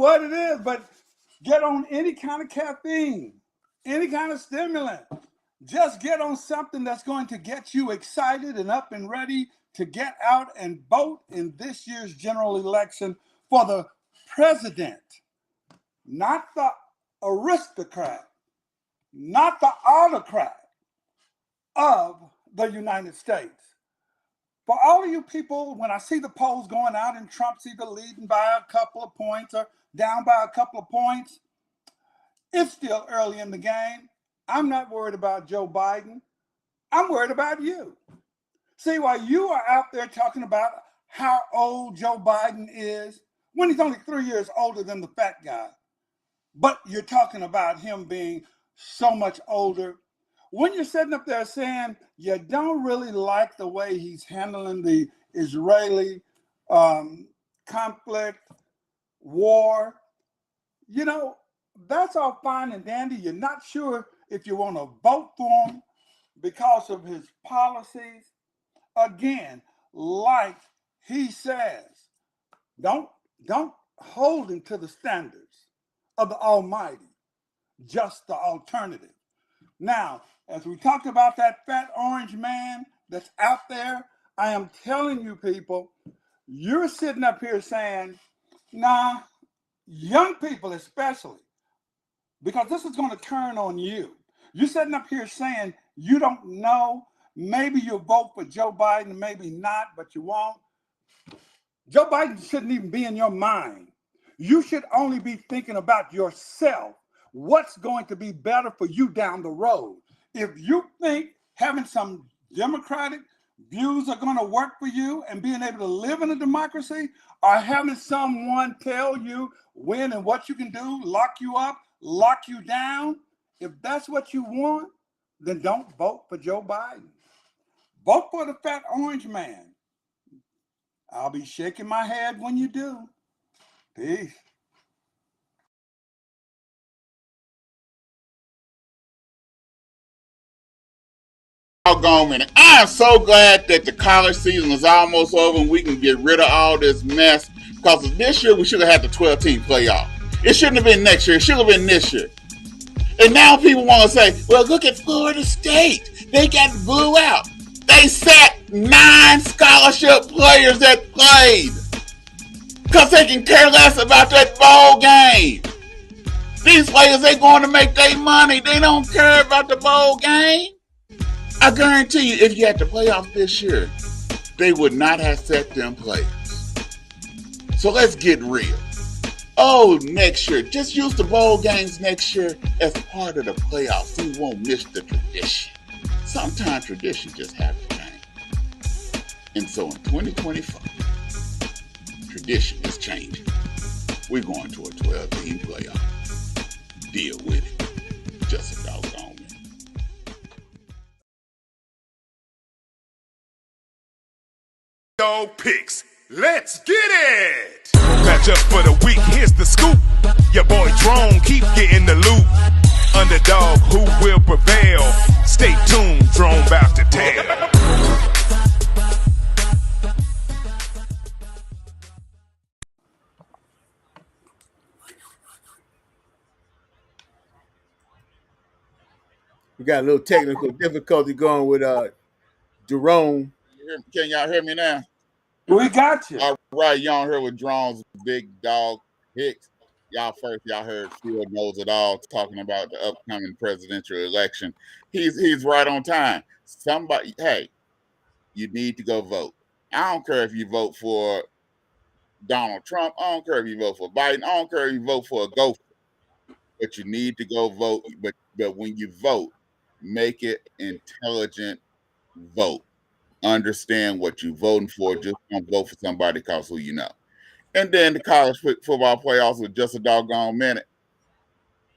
what it is, but get on any kind of caffeine, any kind of stimulant. Just get on something that's going to get you excited and up and ready to get out and vote in this year's general election for the president, not the aristocrat, not the autocrat of the United States. For all of you people, when I see the polls going out and Trump's either leading by a couple of points or down by a couple of points, it's still early in the game. I'm not worried about Joe Biden. I'm worried about you. See, while you are out there talking about how old Joe Biden is, when he's only 3 years older than the fat guy, but you're talking about him being so much older, when you're sitting up there saying you don't really like the way he's handling the Israeli conflict, war, you know, that's all fine and dandy. You're not sure if you want to vote for him because of his policies. Again, like he says, don't hold him to the standards of the Almighty, just the alternative. Now, as we talked about that fat orange man that's out there, I am telling you people, you're sitting up here saying, nah, young people especially, because this is going to turn on you. You're sitting up here saying you don't know, maybe you'll vote for Joe Biden, maybe not, but you won't. Joe Biden shouldn't even be in your mind. You should only be thinking about yourself. What's going to be better for you down the road? If you think having some democratic views are going to work for you and being able to live in a democracy, or having someone tell you when and what you can do, lock you up, lock you down, if that's what you want, then don't vote for Joe Biden. Vote for the fat orange man. I'll be shaking my head when you do. Peace. Doggone minute. I am so glad that the college season is almost over and we can get rid of all this mess. Because this year we should have had the 12-team playoff. It shouldn't have been next year. It should have been this year. And now people want to say, well, look at Florida State. They got blew out. They sat 9 scholarship players that played. Because they can care less about that bowl game. These players, they going to make their money. They don't care about the bowl game. I guarantee you, if you had the playoffs this year, they would not have set them players. So let's get real. Oh, next year, just use the bowl games next year as part of the playoffs so you won't miss the tradition. Sometimes tradition just has to change. And so in 2025, tradition is changing. We're going to a 12-team playoff. Deal with it. Just a doggone minute. Dog picks. Let's get it! Matchup for the week, here's the scoop. Your boy Drone keep getting the loot. Underdog, who will prevail? Stay tuned, Drone about to tell. We got a little technical difficulty going with Jerome. Can y'all hear me now? We got you. All right, y'all here with Drone's Big Dog Hicks. Y'all heard Phil Knows It All talking about the upcoming presidential election. He's right on time. Somebody, hey, you need to go vote. I don't care if you vote for Donald Trump. I don't care if you vote for Biden. I don't care if you vote for a gopher. But you need to go vote. But when you vote, make it intelligent vote. Understand what you're voting for. Just don't vote for somebody because who you know. And then the college football playoffs with just a doggone minute.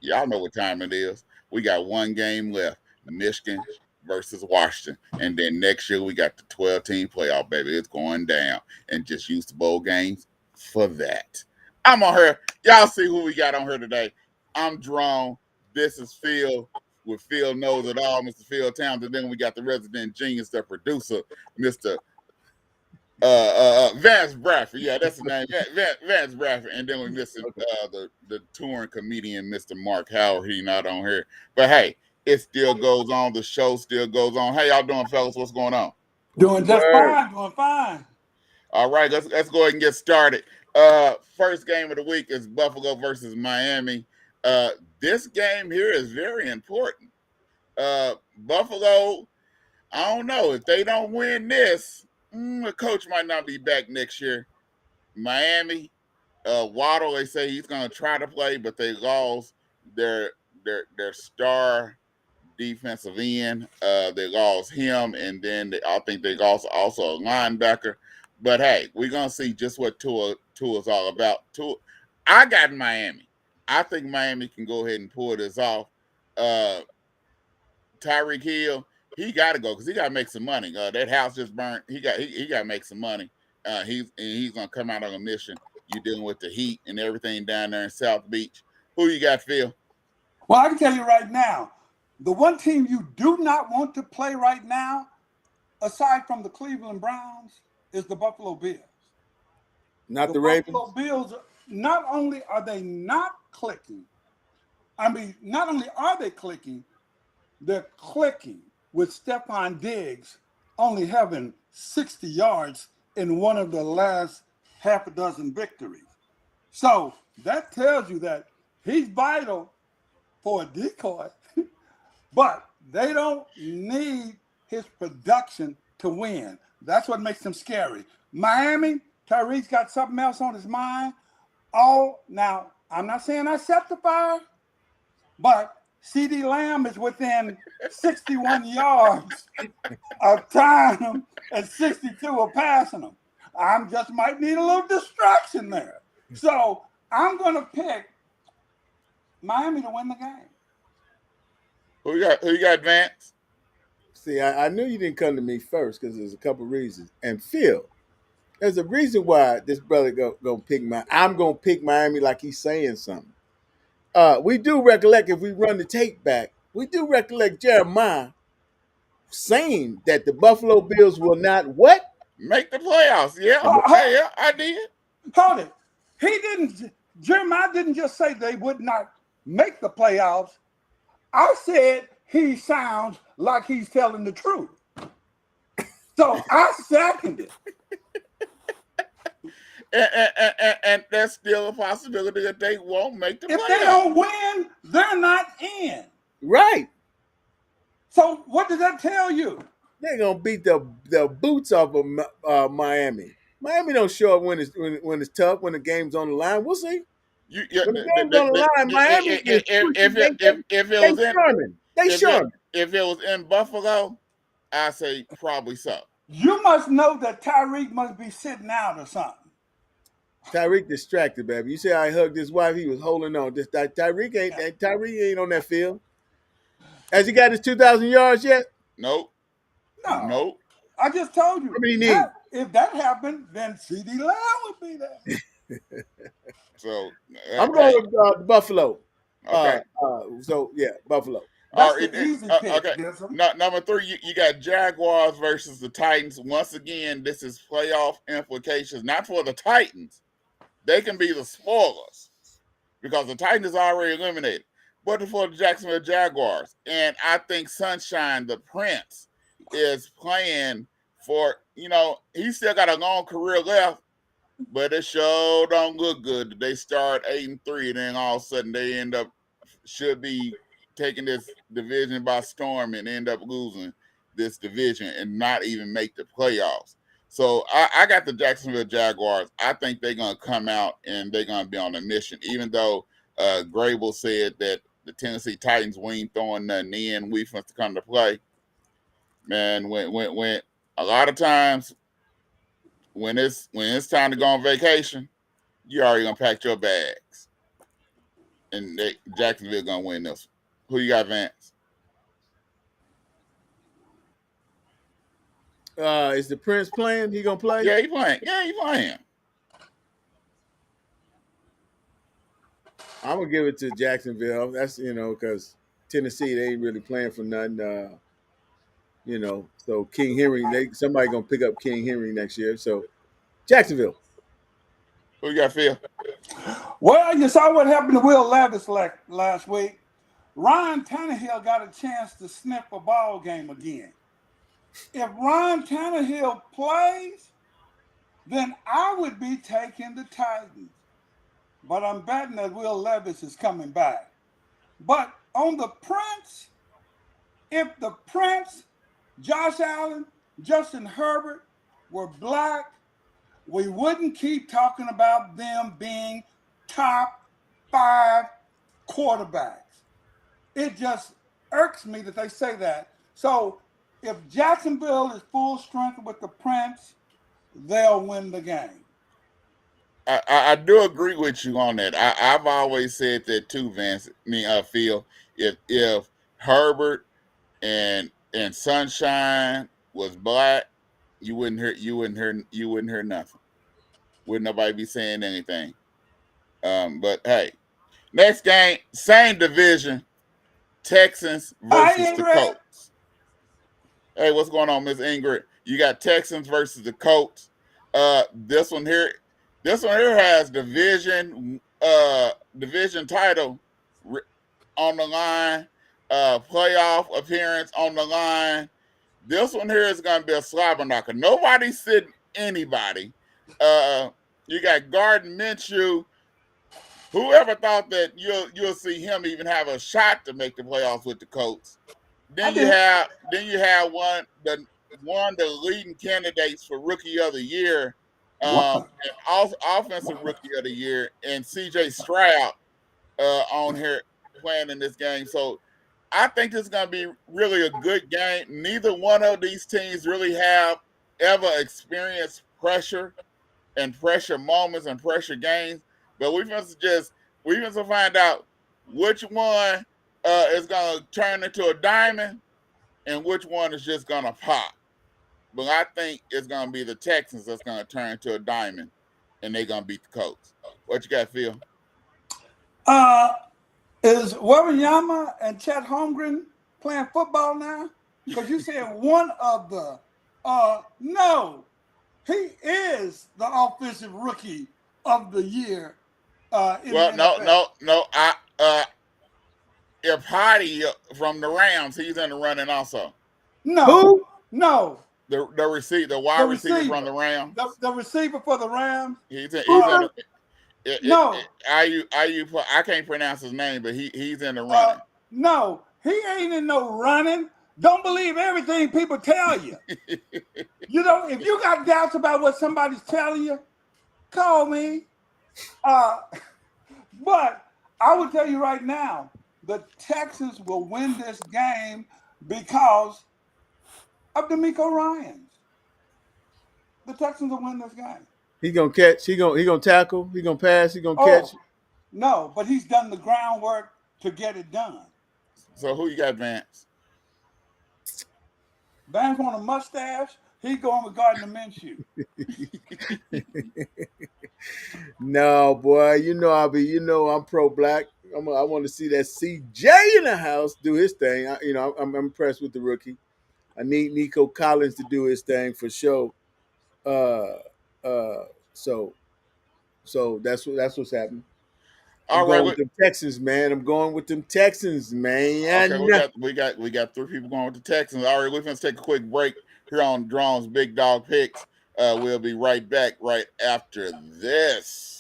Y'all know what time it is. We got one game left. Michigan versus Washington. And then next year we got the 12-team playoff, baby. It's going down. And just use the bowl games for that. I'm on here. Y'all see who we got on here today. I'm Drone. This is Phil. With Phil Knows It All, Mr. Phil Towns. And then we got the resident genius, the producer, Mr. Vance Bradford. Yeah, that's the name. Vance Bradford. And then we missing the touring comedian, Mr. Marc Howard. He not on here. But hey, it still goes on. The show still goes on. How y'all doing, fellas? What's going on? Doing just Word. fine, doing fine. All right, let's go ahead and get started. First game of the week is Buffalo versus Miami. This game here is very important. Buffalo, I don't know if they don't win this. The coach might not be back next year. Miami, Waddle, they say he's going to try to play, but they lost their star defensive end. They lost him, and then I think they lost also a linebacker. But hey, we're gonna see just what Tua's all about. I got Miami. I think Miami can go ahead and pull this off. Tyreek Hill, he got to go because he got to make some money. That house just burned. He got to make some money. He's gonna come out on a mission. You dealing with the heat and everything down there in South Beach. Who you got, Phil? Well, I can tell you right now, the one team you do not want to play right now, aside from the Cleveland Browns, is the Buffalo Bills. Not The the Ravens. Buffalo Bills, not only are they not clicking, not only are they clicking, they're clicking with Stephon Diggs only having 60 yards in one of the last half a dozen victories. So that tells you that he's vital for a decoy, but they don't need his production to win. That's what makes them scary. Miami, Tyreek's got something else on his mind. Oh, now, I'm not saying I set the fire, but CD Lamb is within 61 yards of tying him and 62 of passing him. I just might need a little distraction there. So I'm going to pick Miami to win the game. Who you got, Vance? See, I knew you didn't come to me first because there's a couple reasons. And Phil, there's a reason why this brother gonna pick I'm gonna pick Miami like he's saying something. We do recollect if we run the tape back, we do recollect Jeremiah saying that the Buffalo Bills will not what? Make the playoffs. Yeah. Yeah, I did. Hold it. Jeremiah didn't just say they would not make the playoffs. I said he sounds like he's telling the truth. So I second it. And that's still a possibility that they won't make the playoffs. If they don't win, they're not in. Right. So what does that tell you? They're gonna beat the boots off of Miami. Miami don't show up when it's tough, when the game's on the line. We'll see. When the game's on the line, Miami is if it was in if it was in Buffalo, I say probably so. You must know that Tyreek must be sitting out or something. Tyreek distracted, baby. You say I hugged his wife, he was holding on. Tyreek ain't on that field. Has he got his 2,000 yards yet? Nope. No. Nope. I just told you. How many need? If that happened, then CD Lamb would be there. So I'm going with Buffalo. Okay. Buffalo. That's the easy pick. Okay. Number 3, you got Jaguars versus the Titans. Once again, this is playoff implications, not for the Titans. They can be the spoilers because the Titans is already eliminated, but for the Jacksonville Jaguars. And I think Sunshine, the Prince, is playing for, he still got a long career left, but it sure don't look good. They start 8-3, and then all of a sudden they should be taking this division by storm and end up losing this division and not even make the playoffs. So I got the Jacksonville Jaguars. I think they're going to come out and they're going to be on a mission, even though Grable said that the Tennessee Titans, we ain't throwing nothing in. We supposed to come to play. Man, when a lot of times when it's time to go on vacation, you already going to pack your bags. And Jacksonville going to win this. Who you got, Vance? Is the Prince playing? He gonna play? Yeah, he playing. I'm gonna give it to Jacksonville. That's because Tennessee, they ain't really playing for nothing. You know, so King Henry, somebody gonna pick up King Henry next year. So Jacksonville. Who you got, Phil? Well, you saw what happened to Will Levis last week. Ryan Tannehill got a chance to sniff a ball game again. If Ryan Tannehill plays, then I would be taking the Titans. But I'm betting that Will Levis is coming back. But on the Prince, if the Prince, Josh Allen, Justin Herbert were black, we wouldn't keep talking about them being top 5 quarterbacks. It just irks me that they say that. So if Jacksonville is full strength with the Prince, they'll win the game. I do agree with you on that. I've always said that too, Vance. Phil. If Herbert and Sunshine was black, you wouldn't hear nothing. Wouldn't nobody be saying anything. But hey, next game, same division, Texans versus the Colts. Hey, what's going on, Miss Ingrid? You got Texans versus the Colts. This one here has division title on the line, playoff appearance on the line. This one here is going to be a slobber knocker. Nobody's sitting anybody. You got Gardner Minshew. Whoever thought that you'll see him even have a shot to make the playoffs with the Colts? Then you have one of the leading candidates for Rookie of the Year, and also Offensive Rookie of the Year, and C.J. Stroud on here playing in this game. So I think this is going to be really a good game. Neither one of these teams really have ever experienced pressure and pressure moments and pressure games. But we must find out which one is going to turn into a diamond and which one is just going to pop. But I think it's going to be the Texans that's going to turn into a diamond, and they're going to beat the Colts. What you got, Phil? Is Wembanyama and Chet Holmgren playing football now? Because you said one of the no, he is the offensive rookie of the year. No. If Hottie from the Rams, he's in the running also. No. Who? No. The wide receiver from the Rams. The receiver for the Rams. He's in no. I can't pronounce his name, but he's in the running. No, he ain't in no running. Don't believe everything people tell you. You know, if you got doubts about what somebody's telling you, call me. But I will tell you right now, the Texans will win this game because of DeMeco Ryans. The Texans will win this game. He gonna catch. He gonna tackle. He gonna pass. He gonna catch. No, but he's done the groundwork to get it done. So who you got, Vance? Vance want a mustache. He going with Gardner Minshew. No, boy. I'm pro-black. I want to see that CJ in the house do his thing. I'm impressed with the rookie. I need Nico Collins to do his thing for sure. So that's what's happening. I'm going with them Texans, man. Okay, we got 3 people going with the Texans. All right, we're going to take a quick break here on Drone's Big Dog Picks. We'll be right back right after this.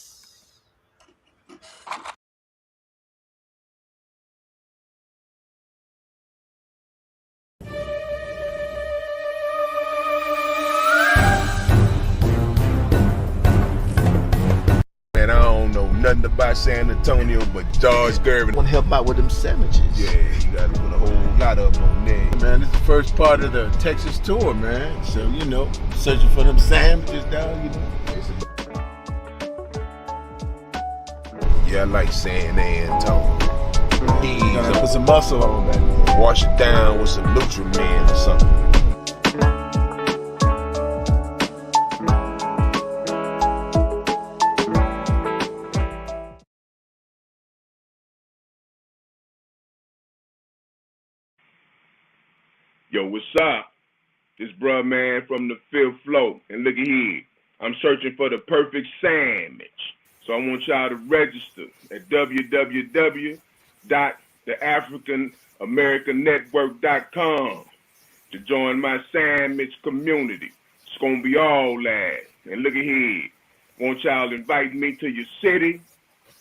Man, I don't know nothing about San Antonio, but George Gervin want to help out with them sandwiches. Yeah, you got to put a whole lot of them on there. Man, this is the first part of the Texas tour, man. So, searching for them sandwiches down, Yeah, I like San Antonio. You gotta put some muscle on, man. Wash it down with some Nutriment or something. Yo, what's up? This bruh man from the fifth floor. And look at here. I'm searching for the perfect sandwich. So I want y'all to register at www.theafricanamericannetwork.com to join my sandwich community. It's gonna be all that. And look at here. Want y'all to invite me to your city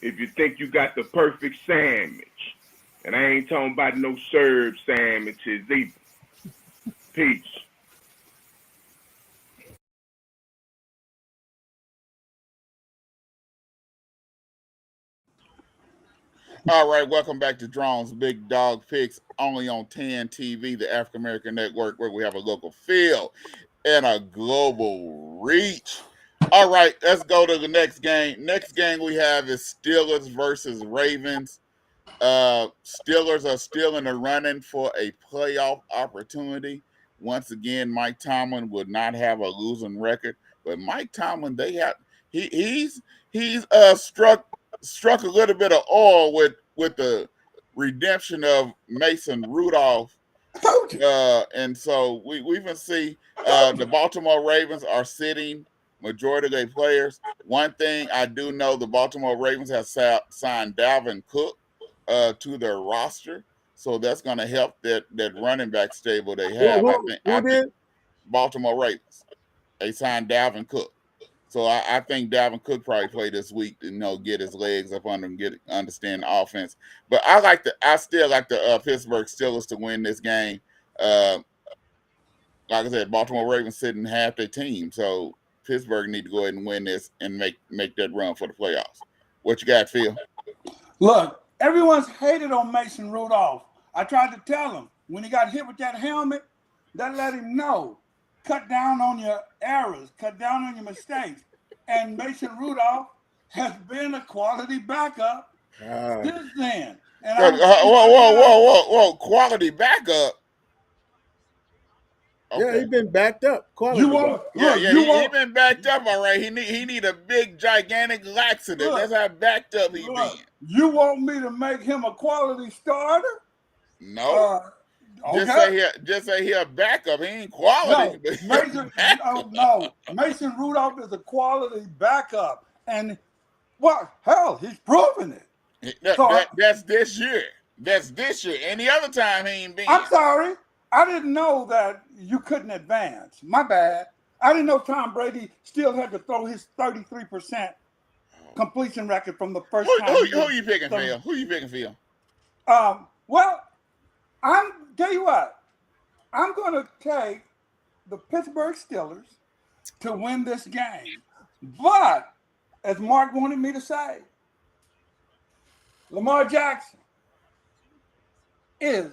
if you think you got the perfect sandwich. And I ain't talking about no serb sandwiches either. Peace. All right, welcome back to Drone's Big Dog Picks, only on 10 TV, the African American Network, where we have a local feel and a global reach. All right, let's go to the next game. Next game we have is Steelers versus Ravens. Steelers are still in the running for a playoff opportunity. Once again, Mike Tomlin would not have a losing record, but Mike Tomlin, he's struck a little bit of oil with the redemption of Mason Rudolph, and so we even see the Baltimore Ravens are sitting majority of their players. One thing I do know, the Baltimore Ravens have signed Dalvin Cook to their roster, so that's going to help that running back stable they have. Who I think did? Baltimore Ravens, they signed Dalvin Cook. So I think Dalvin Cook probably play this week to get his legs up under him, understand the offense. But I still like the Pittsburgh Steelers to win this game. Like I said, Baltimore Ravens sitting half their team, so Pittsburgh need to go ahead and win this and make that run for the playoffs. What you got, Phil? Look, everyone's hated on Mason Rudolph. I tried to tell him when he got hit with that helmet, that let him know. Cut down on your errors, cut down on your mistakes. And Mason Rudolph has been a quality backup since then. And whoa, quality backup. Okay. Yeah, he's been backed up. Quality. He's been backed up. All right, he need a big, gigantic laxative. That's how backed up he been. You want me to make him a quality starter? No. Okay. Just say he a backup. He ain't quality. No, Mason Rudolph is a quality backup, and he's proven it. That's this year. That's this year. Any other time he ain't been. I'm sorry. I didn't know that you couldn't advance. My bad. I didn't know Tom Brady still had to throw his 33% completion record from the first time. Who you picking, Phil? Who you picking, Phil? Well, tell you what. I'm going to take the Pittsburgh Steelers to win this game. But, as Mark wanted me to say, Lamar Jackson is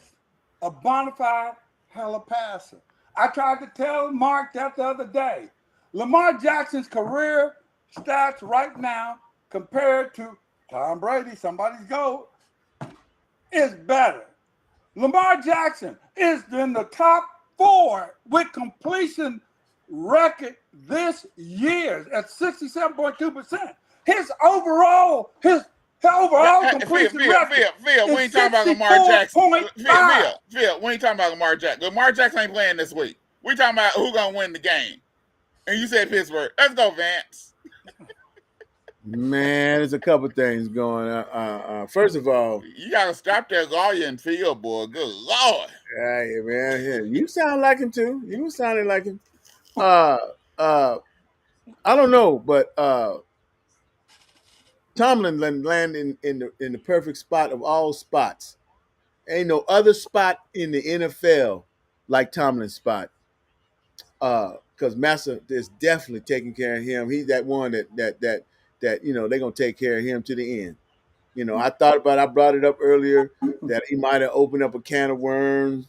a bona fide hella passer. I tried to tell Mark that the other day. Lamar Jackson's career stats right now compared to Tom Brady, somebody's GOAT, is better. Lamar Jackson is in the top 4 with completion record this year at 67.2%. His overall completion record. Phil, we ain't talking about Lamar Jackson. Phil, we ain't talking about Lamar Jackson. Lamar Jackson ain't playing this week. We talking about who gonna win the game. And you said Pittsburgh. Let's go, Vance. Man, there's a couple things going on. First of all, you gotta stop that lawyer and Phil, boy. Good Lord. Hey, man, you sound like him too. You sounded like him. I don't know, but Tomlin landed in the perfect spot of all spots. Ain't no other spot in the NFL like Tomlin's spot. Because Massa is definitely taking care of him. He's that one that they're gonna take care of him to the end. I brought it up earlier that he might have opened up a can of worms,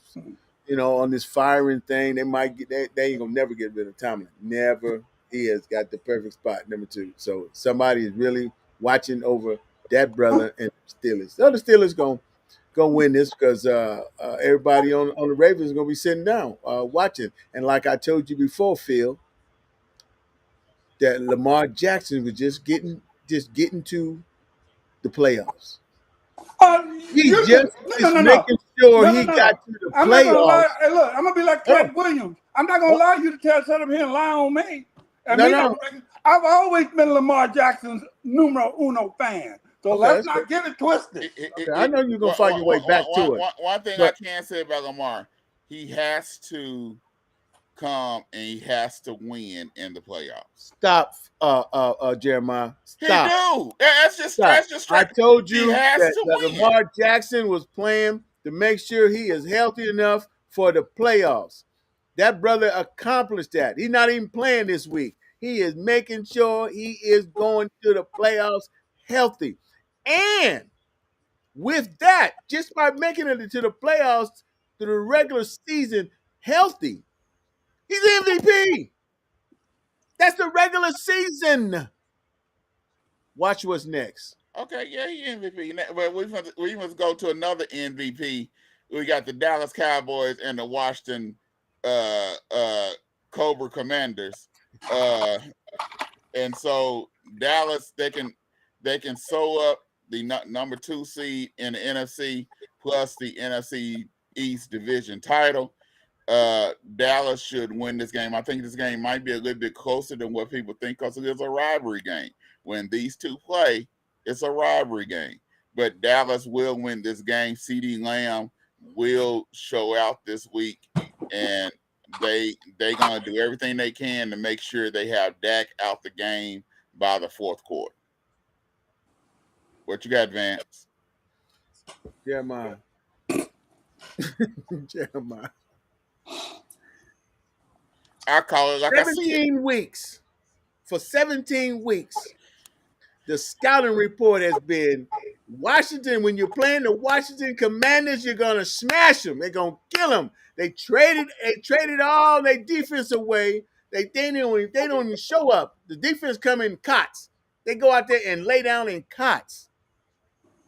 on this firing thing. They ain't gonna never get rid of Tomlin. Never. He has got the perfect spot, number 2. So somebody is really watching over that brother and the Steelers. The other Steelers gonna win this because everybody on the Ravens is gonna be sitting down watching. And like I told you before, Phil, that Lamar Jackson was just getting to the playoffs. He's making sure No, no, he no, got no. to the I'm not gonna lie. playoffs. Hey, look, I'm gonna be like Oh, Cat Williams. I'm not gonna oh, allow you to tell sit up here and lie on me. And no, me, no. I've always been Lamar Jackson's numero uno fan. So Okay, let's not get it twisted. okay. I know you're gonna find your way back to it, one thing I but can say about Lamar, he has to come and he has to win in the playoffs. stop, Jeremiah. He Stop. do. Stop. That's just I straight. told He you has that, to that win. Lamar Jackson was playing to make sure he is healthy enough for the playoffs. That brother accomplished that. He's not even playing this week. He is making sure he is going to the playoffs healthy. And with that, just by making it to the playoffs through the regular season healthy, he's MVP. That's the regular season. Watch what's next. Okay, yeah, he MVP. But we must go to another MVP. We got the Dallas Cowboys and the Washington uh, uh, Cobra Commanders. And so Dallas, they can sew up the number 2 seed in the NFC plus the NFC East division title. Dallas should win this game. I think this game might be a little bit closer than what people think because it is a rivalry game. When these two play, it's a rivalry game. But Dallas will win this game. CeeDee Lamb will show out this week, and they gonna do everything they can to make sure they have Dak out the game by the fourth quarter. What you got, Vance? Jeremiah. Jeremiah. I call it like I see it. 17 weeks. For 17 weeks, the scouting report has been Washington, when you're playing the Washington Commanders, you're going to smash them. They're going to kill them. They traded all their defense away. They don't even show up. The defense come in cots. They go out there and lay down in cots.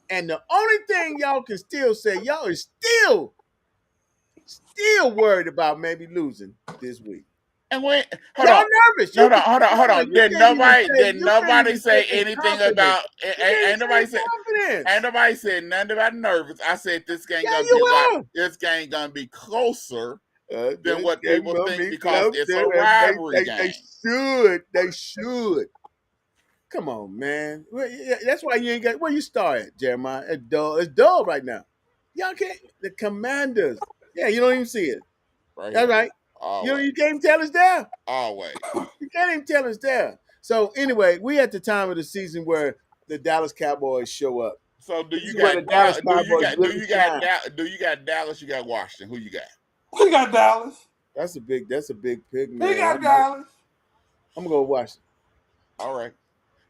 And the only thing y'all can still say, y'all is still worried about maybe losing this week. And wait, hold on. Nervous. Hold on. Did nobody say anything about? Ain't nobody said nothing about nervous. I said this game gonna be closer than what people think because it's a rivalry game. They should. Come on, man. That's why you ain't got. Where you start at, Jeremiah? It's dull right now. Y'all can't. The Commanders. Yeah, you don't even see it. Right. That's right. You can't even tell it's there. Always. You can't even tell it's there. So anyway, we at the time of the season where the Dallas Cowboys show up. So do you got Dallas? Do you got Dallas? You got Washington? Who you got? We got Dallas. That's a big pick, man. We got Dallas. I'm gonna go Washington. All right.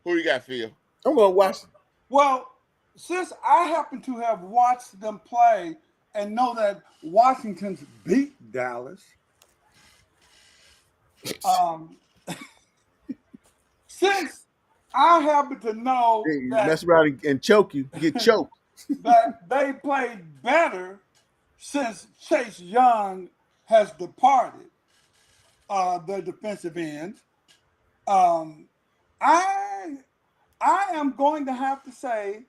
Who you got, Phil? I'm going Washington. Well, since I happen to have watched them play and know that Washington's beat Dallas, since I happen to know that mess around and choke you, get choked. that they played better since Chase Young has departed, the defensive ends. I am going to have to say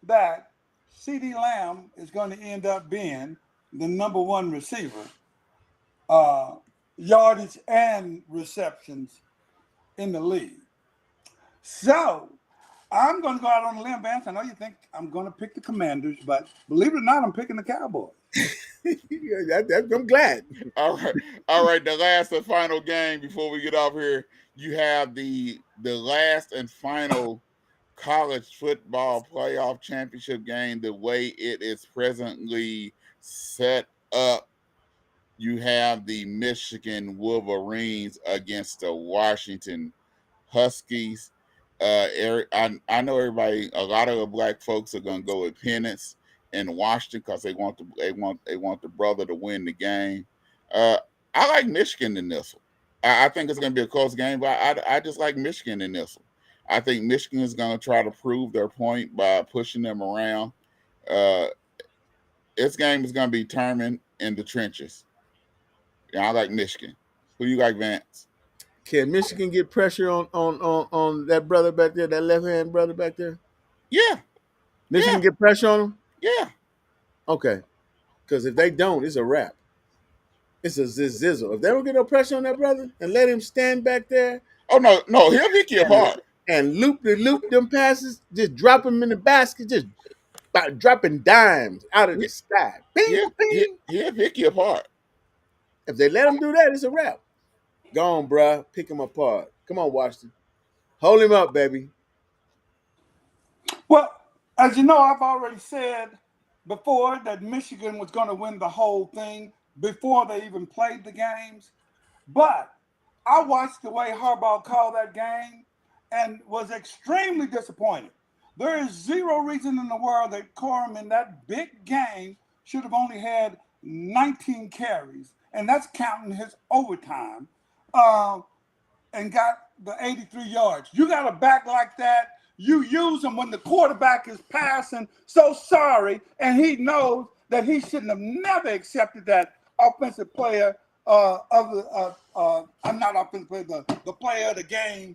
that CeeDee Lamb is going to end up being the number one receiver, yardage and receptions in the league. So I'm going to go out on a limb, Vance. I know you think I'm going to pick the Commanders, but believe it or not, I'm picking the Cowboys. I'm glad. All right. The last and final game before we get off here, you have the last and final college football playoff championship game. The way it is presently set up, you have the Michigan Wolverines against the Washington Huskies. I know everybody. A lot of the black folks are going to go with Penix in Washington because they want the brother to win the game. I like Michigan in this one. I think it's going to be a close game, but I just like Michigan in this one. I think Michigan is going to try to prove their point by pushing them around. This game is going to be determined in the trenches. Yeah, I like Michigan. Who you like, Vance? Can Michigan get pressure on that brother back there, that left-hand brother back there? Yeah. Michigan get pressure on him? Yeah. Okay. Because if they don't, it's a wrap. It's a zizzle. If they don't get no pressure on that brother and let him stand back there Oh no, he'll pick you apart. and loop them passes, just drop them in the basket, just dropping dimes out of the sky. Bing, bing. He'll pick you apart. If they let him do that, it's a wrap. Go on, bruh. Pick him apart. Come on, Washington. Hold him up, baby. Well, as you know, I've already said before that Michigan was going to win the whole thing before they even played the games. But I watched the way Harbaugh called that game and was extremely disappointed. There is zero reason in the world that Corum in that big game should have only had 19 carries, and that's counting his overtime, and got the 83 yards. You got a back like that, you use him when the quarterback is passing so sorry, and he knows that he shouldn't have never accepted that offensive player I'm not offensive player, the player of the game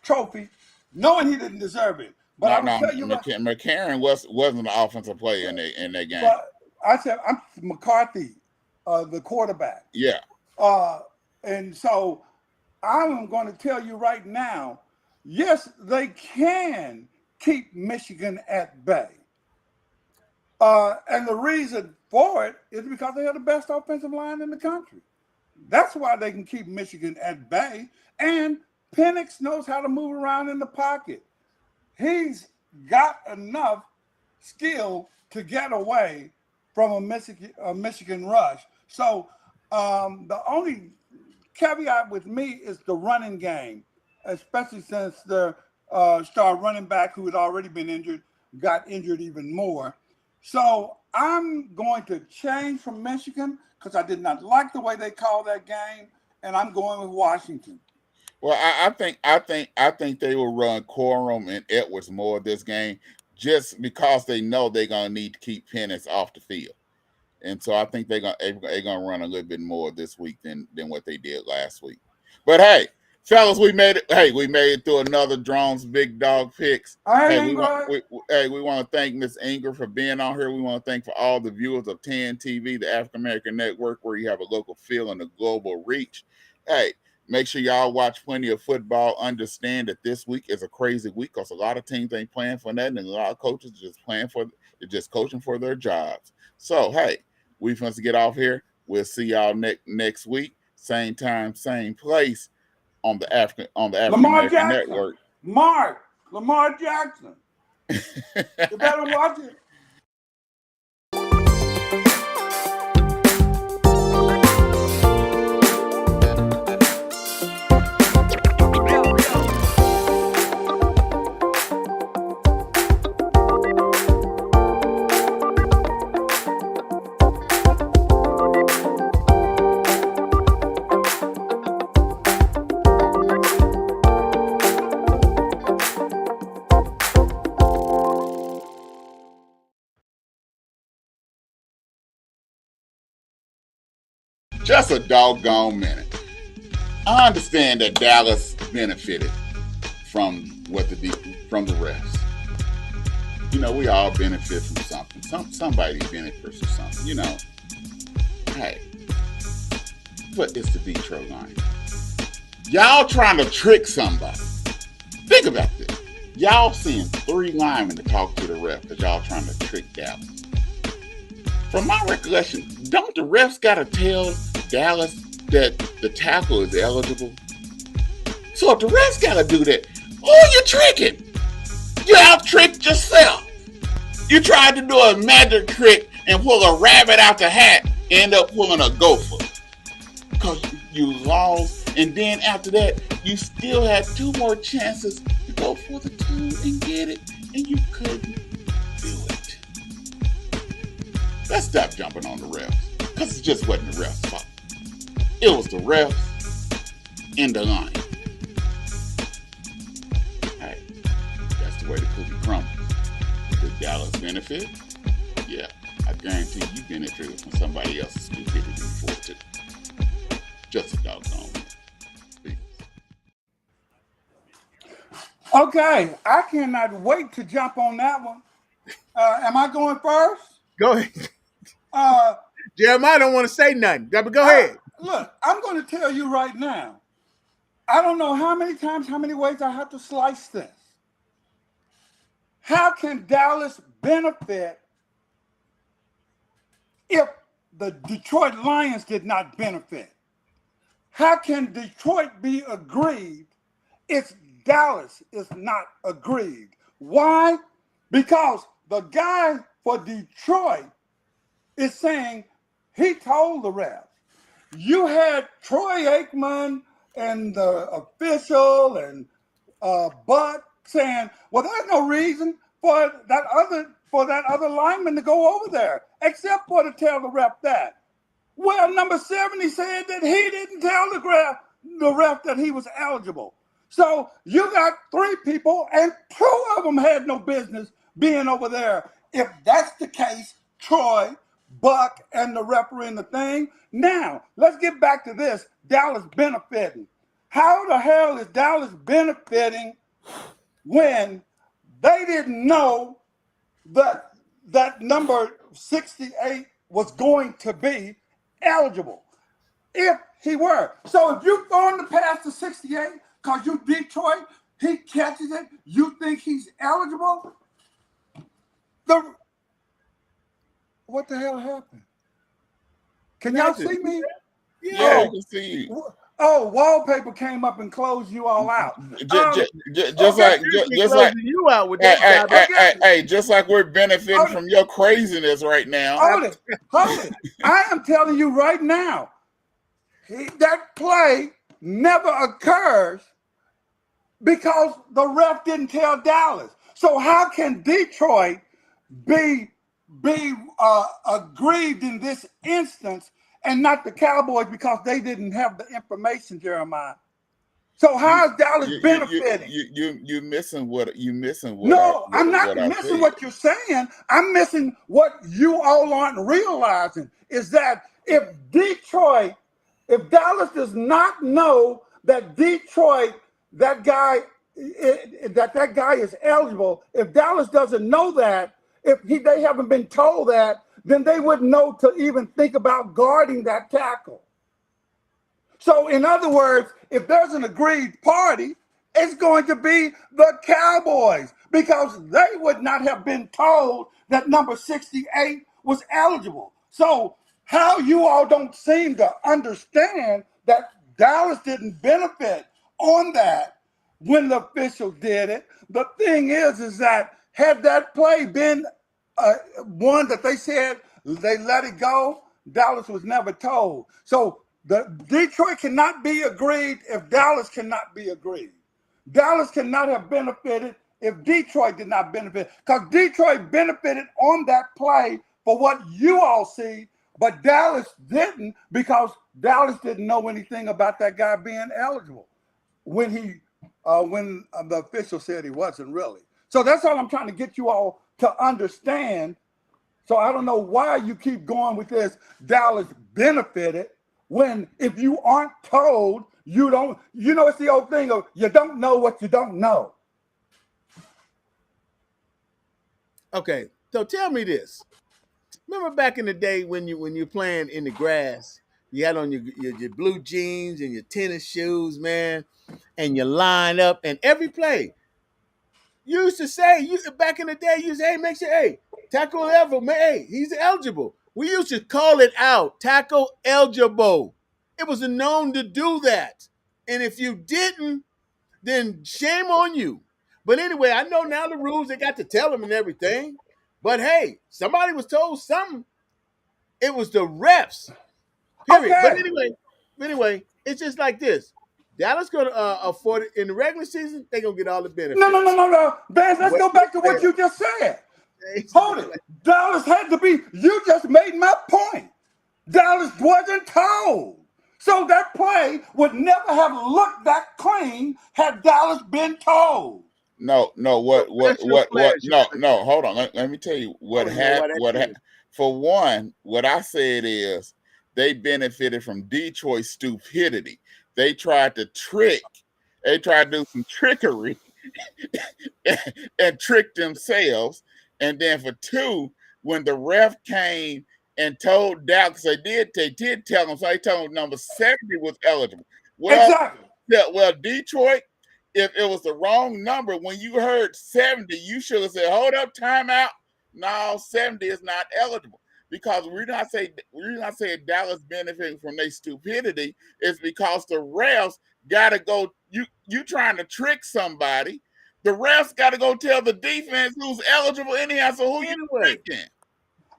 trophy, knowing he didn't deserve it. But I will tell you what, McCarron wasn't an offensive player in that game. But I said I'm McCarthy, the quarterback. Yeah. And so I'm going to tell you right now, yes, they can keep Michigan at bay. And the reason for it is because they have the best offensive line in the country. That's why they can keep Michigan at bay. And Penix knows how to move around in the pocket. He's got enough skill to get away from a Michigan rush. So the only caveat with me is the running game, especially since the star running back who had already been injured got injured even more. So I'm going to change from Michigan because I did not like the way they called that game, and I'm going with Washington. Well, I think they will run Corum and Edwards more this game just because they know they're gonna need to keep Penix off the field, and so I think they're gonna run a little bit more this week than what they did last week. But hey, fellas, we made it. Hey, we made it through another Drones Big Dog Picks. We want to thank Miss Inger for being on here. We want to thank for all the viewers of 10 TV, the African American Network, where you have a local feel and a global reach. Hey, make sure y'all watch plenty of football. Understand that this week is a crazy week because a lot of teams ain't playing for nothing, and a lot of coaches they're just coaching for their jobs. So hey, we want to get off here. We'll see y'all next week, same time, same place on the African American Network. Marc, Lamar Jackson. You better watch it. Just a doggone minute. I understand that Dallas benefited from the refs. You know, we all benefit from something. Somebody benefits from something. You know, hey, but it's the Detroit Lions. Y'all trying to trick somebody. Think about this. Y'all seeing 3 linemen to talk to the ref because y'all trying to trick Dallas. From my recollection, don't the refs gotta tell Dallas that the tackle is eligible? So if the refs gotta do that, who are you tricking? You out-tricked yourself. You tried to do a magic trick and pull a rabbit out the hat, end up pulling a gopher. Because you lost, and then after that, you still had 2 more chances to go for the 2 and get it, and you couldn't do it. Let's stop jumping on the refs, because it just wasn't the refs' fault. It was the refs and the line. Hey, that's the way the cookie crumbles. Did Dallas benefit? Yeah, I guarantee you benefited from somebody else's stupidity before too. Just a doggone. Peace. Okay, I cannot wait to jump on that one. Am I going first? Go ahead. Uh, Jeremiah don't want to say nothing. But go ahead. Look, I'm going to tell you right now. I don't know how many times, how many ways I have to slice this. How can Dallas benefit if the Detroit Lions did not benefit? How can Detroit be aggrieved if Dallas is not aggrieved? Why? Because the guy for Detroit is saying he told the refs. You had Troy Aikman and the official and Buck saying, "Well, there's no reason for that other lineman to go over there, except for to tell the ref that." Well, number 70 said that he didn't tell the ref that he was eligible. So you got three people, and two of them had no business being over there. If that's the case, Troy, Buck, and the referee in the thing. Now, let's get back to this. Dallas benefiting. How the hell is Dallas benefiting when they didn't know that number 68 was going to be eligible if he were? So if you're throwing the pass to 68 because you Detroit, he catches it, you think he's eligible? What the hell happened? Can y'all see me? Yeah, I can see you. Oh, wallpaper came up and closed you all out. Just like you out with that. Hey, just like we're benefiting from your craziness right now. Hold it. I am telling you right now, that play never occurs because the ref didn't tell Dallas. So how can Detroit be aggrieved in this instance and not the Cowboys because they didn't have the information, Jeremiah? So how is Dallas benefiting? You missing what No, I'm not missing what you're saying. I'm missing what you all aren't realizing is that if Dallas does not know that Detroit, that guy is eligible, if Dallas doesn't know that, they haven't been told that, then they wouldn't know to even think about guarding that tackle. So in other words, if there's an agreed party, it's going to be the Cowboys because they would not have been told that number 68 was eligible. So how you all don't seem to understand that Dallas didn't benefit on that when the official did it. The thing is that had that play been one that they said they let it go, Dallas was never told. So the Detroit cannot be agreed if Dallas cannot be agreed. Dallas cannot have benefited if Detroit did not benefit, because Detroit benefited on that play for what you all see, but Dallas didn't because Dallas didn't know anything about that guy being eligible when the official said he wasn't really. So that's all I'm trying to get you all to understand. So I don't know why you keep going with this Dallas benefited when if you aren't told, you don't, it's the old thing of you don't know what you don't know. Okay, so tell me this. Remember back in the day when you're playing in the grass, you had on your blue jeans and your tennis shoes, man, and you line up, and every play, you used to say, back in the day, you say, hey, make sure, hey, tackle eligible, man, hey, he's eligible. We used to call it out, tackle eligible. It was known to do that. And if you didn't, then shame on you. But anyway, I know now the rules, they got to tell them and everything. But hey, somebody was told something. It was the refs. Period. Okay. But anyway, it's just like this. Dallas going to afford it in the regular season. They're going to get all the benefits. No. Vance, let's go back to what you just said. Hold it. Dallas had to be, you just made my point. Dallas wasn't told. So that play would never have looked that clean had Dallas been told. No, hold on. Let me tell you what happened. For one, what I said is they benefited from Detroit's stupidity. They tried to do some trickery and trick themselves And then for 2, when the ref came and told Dallas, they did tell him, so they told him number 70 was eligible. Exactly. Well, Detroit, if it was the wrong number, when you heard 70, you should have said, hold up, timeout. No, 70 is not eligible. Because we're not saying Dallas benefiting from their stupidity. It's because the refs gotta go. You trying to trick somebody. The refs gotta go tell the defense who's eligible anyhow. So who you tricking?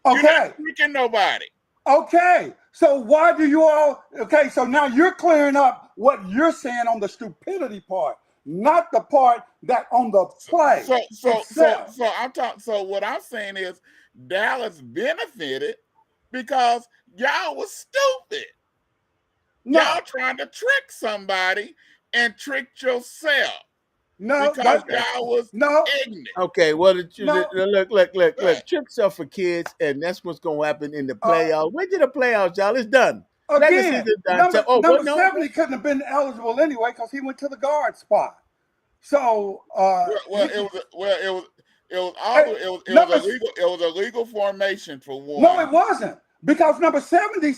Okay. You're not tricking nobody. Okay. So why do you all? Okay. So now you're clearing up what you're saying on the stupidity part, not the part that on the play. So I'm talking. So what I'm saying is Dallas benefited because y'all was stupid. No. Y'all trying to trick somebody and tricked yourself. No, because y'all was ignorant. Okay, well, look, trick stuff for kids, and that's what's gonna happen in the playoffs. When did the playoffs, y'all? It's done. Again, number 70 couldn't have been eligible anyway because he went to the guard spot. So, it was a legal formation for one. No, it wasn't, because number 70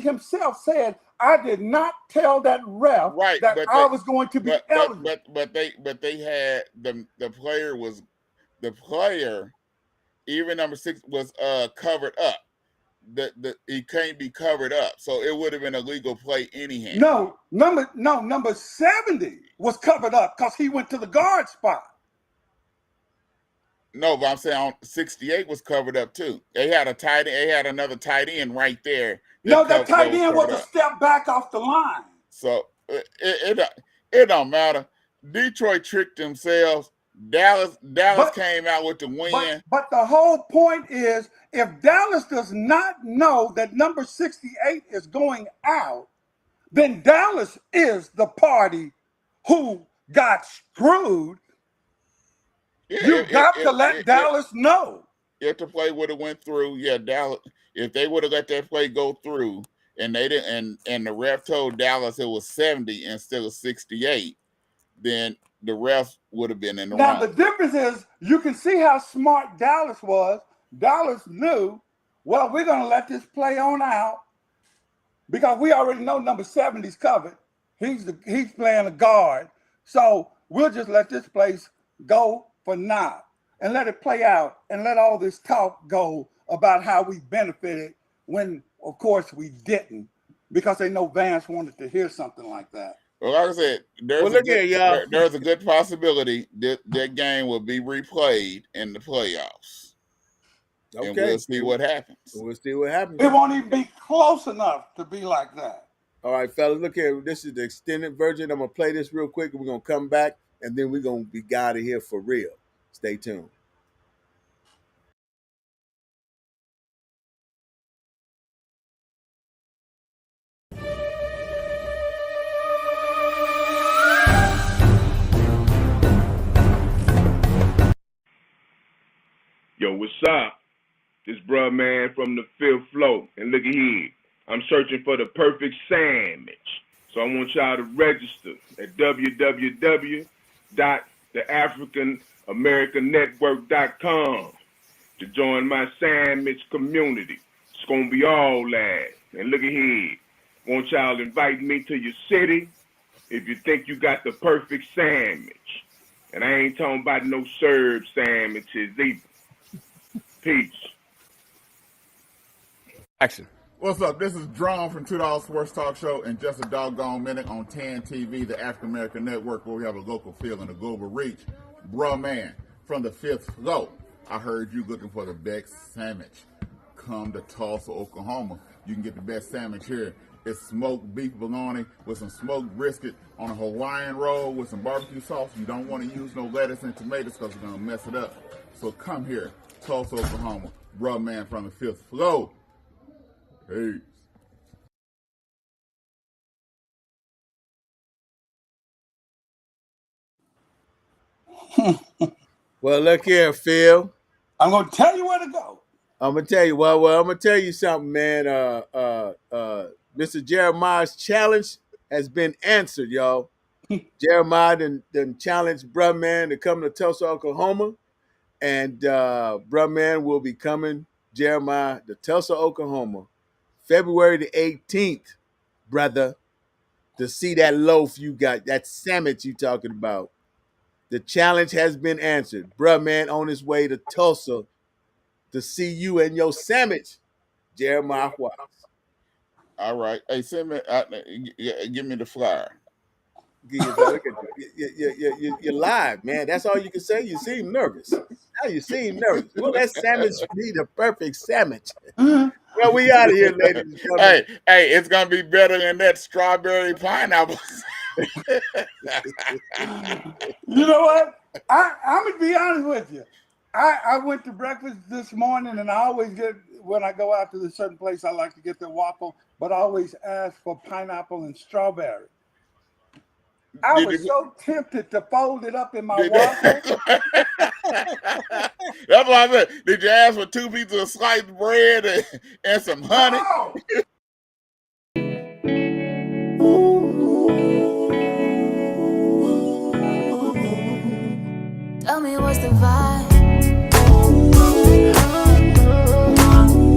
himself said, I did not tell that ref that I was going to be eligible. But they had the player, even number 6 was covered up. He can't be covered up, so it would have been a legal play anyhow. Number 70 was covered up because he went to the guard spot. No, but I'm saying 68 was covered up too. They had another tight end right there. That tight end was a step back off the line. So it don't matter. Detroit tricked themselves. Dallas came out with the win. But the whole point is, if Dallas does not know that number 68 is going out, then Dallas is the party who got screwed. You got to let Dallas know. If the play would have went through, Dallas. If they would have let that play go through, and they didn't, and the ref told Dallas it was 70 instead of 68, then the ref would have been in the wrong. Now the difference is, you can see how smart Dallas was. Dallas knew, well, we're going to let this play on out because we already know number 70's covered. He's playing a guard, so we'll just let this place go for now and let it play out and let all this talk go about how we benefited when, of course, we didn't, because they know Vance wanted to hear something like that. Well, like I said, there's a good possibility that game will be replayed in the playoffs. Okay. And we'll see what happens. It won't even be close enough to be like that. All right, fellas, look here. This is the extended version. I'm going to play this real quick, and we're going to come back, and then we're going to be out of here for real. Stay tuned. Yo, what's up? This bruh man from the 5th floor. And look at here. I'm searching for the perfect sandwich. So I want y'all to register at www.theafricanamericannetwork.com to join my sandwich community. It's going to be all that. And look at here. Want y'all to invite me to your city if you think you got the perfect sandwich. And I ain't talking about no served sandwiches either. Peace. Action. What's up? This is Drum from $2 Sports Talk Show in just a doggone minute on TAN TV, the African American Network, where we have a local feel and a global reach. Bruh man from the 5th floor. I heard you looking for the best sandwich. Come to Tulsa, Oklahoma. You can get the best sandwich here. It's smoked beef bologna with some smoked brisket on a Hawaiian roll with some barbecue sauce. You don't want to use no lettuce and tomatoes because we're going to mess it up. So come here, Tulsa, Oklahoma. Bruh man from the 5th floor. Peace. Well, look here, Phil. I'm going to tell you where to go. I'm going to tell you. Well, I'm going to tell you something, man. Mr. Jeremiah's challenge has been answered, y'all. Jeremiah done challenged bruh man to come to Tulsa, Oklahoma. And bruh man will be coming, Jeremiah, to Tulsa, Oklahoma, February the 18th, brother, to see that loaf you got, that sandwich you talking about. The challenge has been answered. Bruh man on his way to Tulsa to see you and your sandwich, Jeremiah Watts. All right. Hey, send me. Give me the flyer. Give you that. Look at you're live, man. That's all you can say. You seem nervous. Now you seem nervous. Will that sandwich be the perfect sandwich? Well, we out of here, ladies and gentlemen. Hey, it's gonna be better than that strawberry pineapple. You know what? I'm gonna be honest with you. I went to breakfast this morning, and I always get, when I go out to a certain place, I like to get the waffle, but I always ask for pineapple and strawberry. I was so tempted to fold it up in my waffle. That's what I said. Did you ask for 2 pieces of sliced bread and some honey? Oh! Tell me what's the vibe.